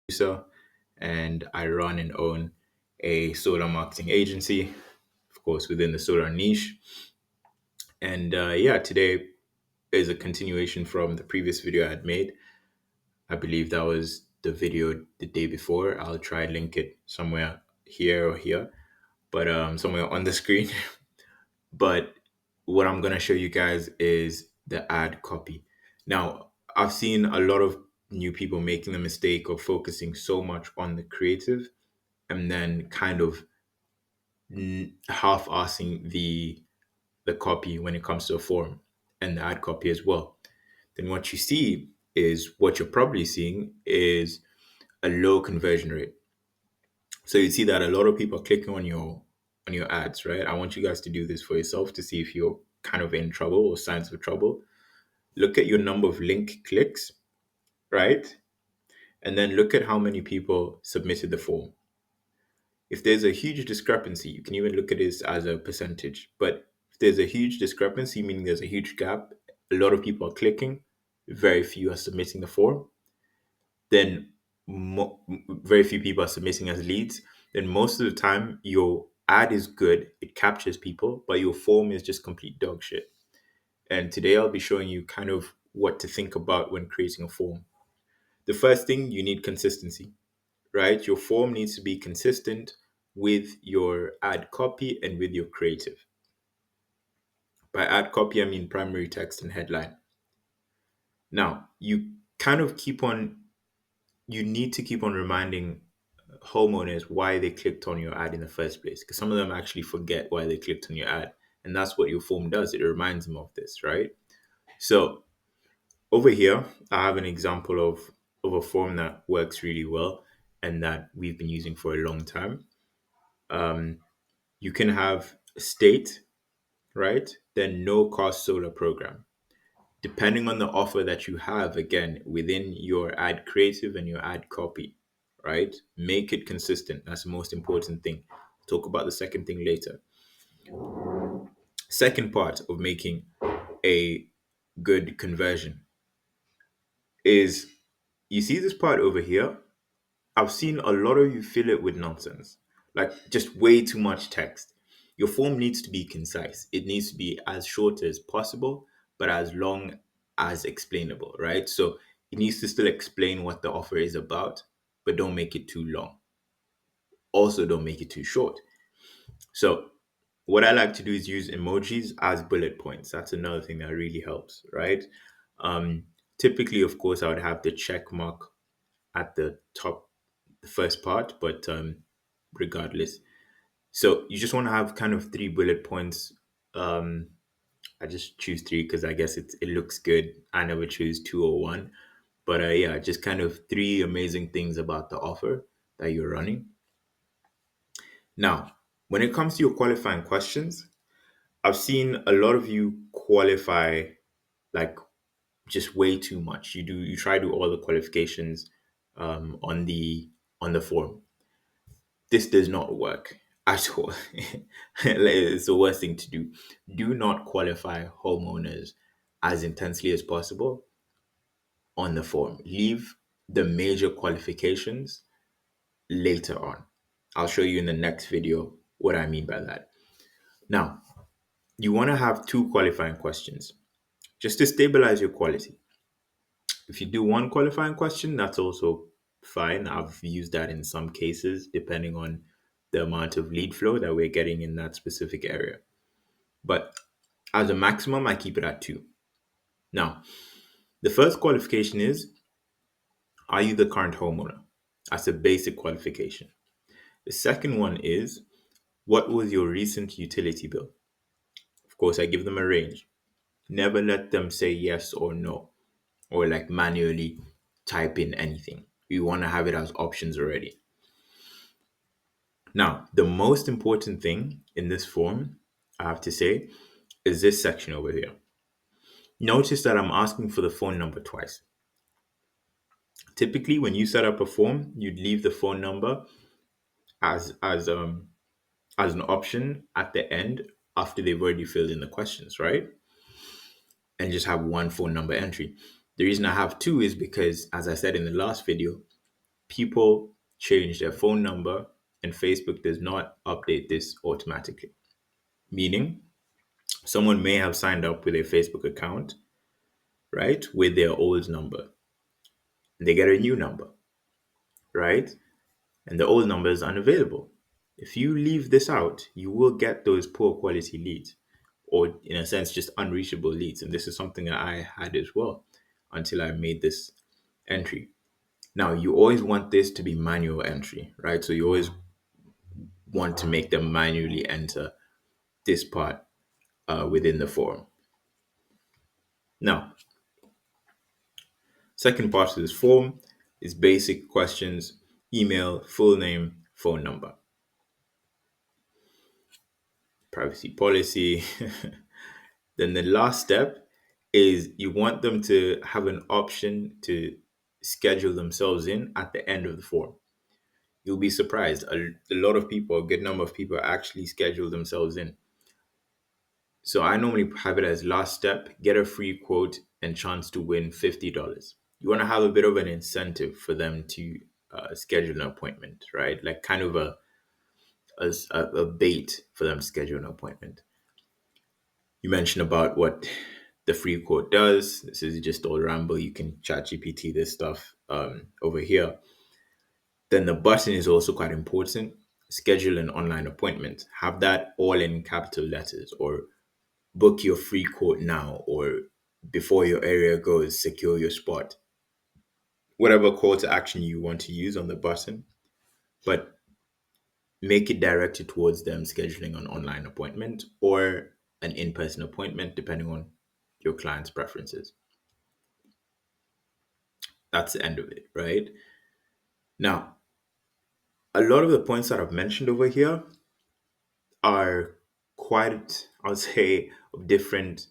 Producer, and I run and own a solar marketing agency, of course, within the solar niche. And yeah, today is a continuation from the previous video I had made. I believe that was the video the day before. I'll try and link it somewhere here or here, but somewhere on the screen. But what I'm going to show you guys is the ad copy. Now, I've seen a lot of new people making the mistake of focusing so much on the creative and then kind of half-assing the copy when it comes to a form and the ad copy as well. Then what you see is what you're probably seeing is a low conversion rate. So you see that a lot of people are clicking on your ads, right? I want you guys to do this for yourself to see if you're kind of in trouble or signs of trouble. Look at your number of link clicks, right? And then look at how many people submitted the form. If there's a huge discrepancy, you can even look at this as a percentage. But if there's a huge discrepancy, meaning there's a huge gap, a lot of people are clicking, very few are submitting the form, then very few people are submitting as leads, then most of the time your ad is good, it captures people, but your form is just complete dog shit. And today I'll be showing you kind of what to think about when creating a form. The first thing, you need consistency, right? Your form needs to be consistent with your ad copy and with your creative. By ad copy, I mean primary text and headline. Now, you need to keep on reminding homeowners why they clicked on your ad in the first place, because some of them actually forget why they clicked on your ad. And that's what your form does. It reminds them of this, right? So over here, I have an example of a form that works really well and that we've been using for a long time. Um, you can have state, right? Then no cost solar program. Depending on the offer that you have, again, within your ad creative and your ad copy, right? Make it consistent. That's the most important thing. Talk about the second thing later. Second part of making a good conversion is you see this part over here. I've seen a lot of you fill it with nonsense, like just way too much text. Your form needs to be concise. It needs to be as short as possible, but as long as explainable, right? So it needs to still explain what the offer is about, but don't make it too long. Also, don't make it too short. So what I like to do is use emojis as bullet points. That's another thing that really helps, right? Um, Typically, of course, I would have the check mark at the top, the first part, but regardless. So you just want to have kind of three bullet points. Um, I just choose three because I guess it looks good. I never choose two or one, but yeah, just kind of three amazing things about the offer that you're running. Now, when it comes to your qualifying questions, I've seen a lot of you qualify like just way too much. You try to do all the qualifications on the form. This does not work at all. It's the worst thing to do. Do not qualify homeowners as intensely as possible on the form. Leave the major qualifications later on. I'll show you in the next video what I mean by that. Now, you want to have two qualifying questions just to stabilize your quality. If you do one qualifying question, that's also fine. I've used that in some cases, depending on the amount of lead flow that we're getting in that specific area. But as a maximum, I keep it at two. Now, the first qualification is, are you the current homeowner? That's a basic qualification. The second one is, what was your recent utility bill? Of course, I give them a range. Never let them say yes or no, or like manually type in anything. You want to have it as options already. Now, the most important thing in this form, I have to say, is this section over here. Notice that I'm asking for the phone number twice. Typically, when you set up a form, you'd leave the phone number as an option at the end after they've already filled in the questions, right? And just have one phone number entry. The reason I have two is because, as I said in the last video, people change their phone number and Facebook does not update this automatically. Meaning, someone may have signed up with a Facebook account, right, with their old number. They get a new number, right? And the old number is unavailable. If you leave this out, you will get those poor quality leads, or in a sense, just unreachable leads. And this is something that I had as well until I made this entry. Now, you always want this to be manual entry, right? So you always want to make them manually enter this part within the form. Now, second part of this form is basic questions, email, full name, phone number, privacy policy. Then the last step is you want them to have an option to schedule themselves in at the end of the form. You'll be surprised. A lot of people, a good number of people actually schedule themselves in. So I normally have it as last step, get a free quote and chance to win $50. You want to have a bit of an incentive for them to schedule an appointment, right? Like kind of a bait for them to schedule an appointment. You mentioned about what the free quote does. This is just all ramble. You can chat GPT this stuff over here. Then the button is also quite important. Schedule an online appointment. Have that all in capital letters, or book your free quote now, or before your area goes, secure your spot. Whatever call to action you want to use on the button, but make it directed towards them scheduling an online appointment or an in person appointment, depending on your client's preferences. That's the end of it, right? Now, a lot of the points that I've mentioned over here are quite, I would say, of different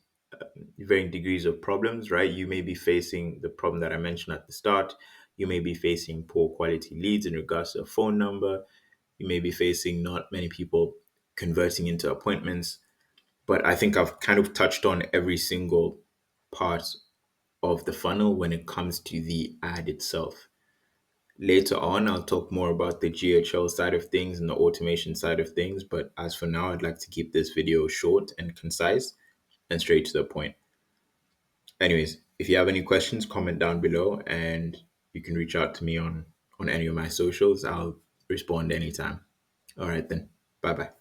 varying degrees of problems, right? You may be facing the problem that I mentioned at the start. You may be facing poor quality leads in regards to a phone number. You may be facing not many people converting into appointments. But I think I've kind of touched on every single part of the funnel when it comes to the ad itself. Later on, I'll talk more about the GHL side of things and the automation side of things. But as for now, I'd like to keep this video short and concise and straight to the point. Anyways, if you have any questions, comment down below and you can reach out to me on any of my socials. I'll respond anytime. All right, then. Bye bye.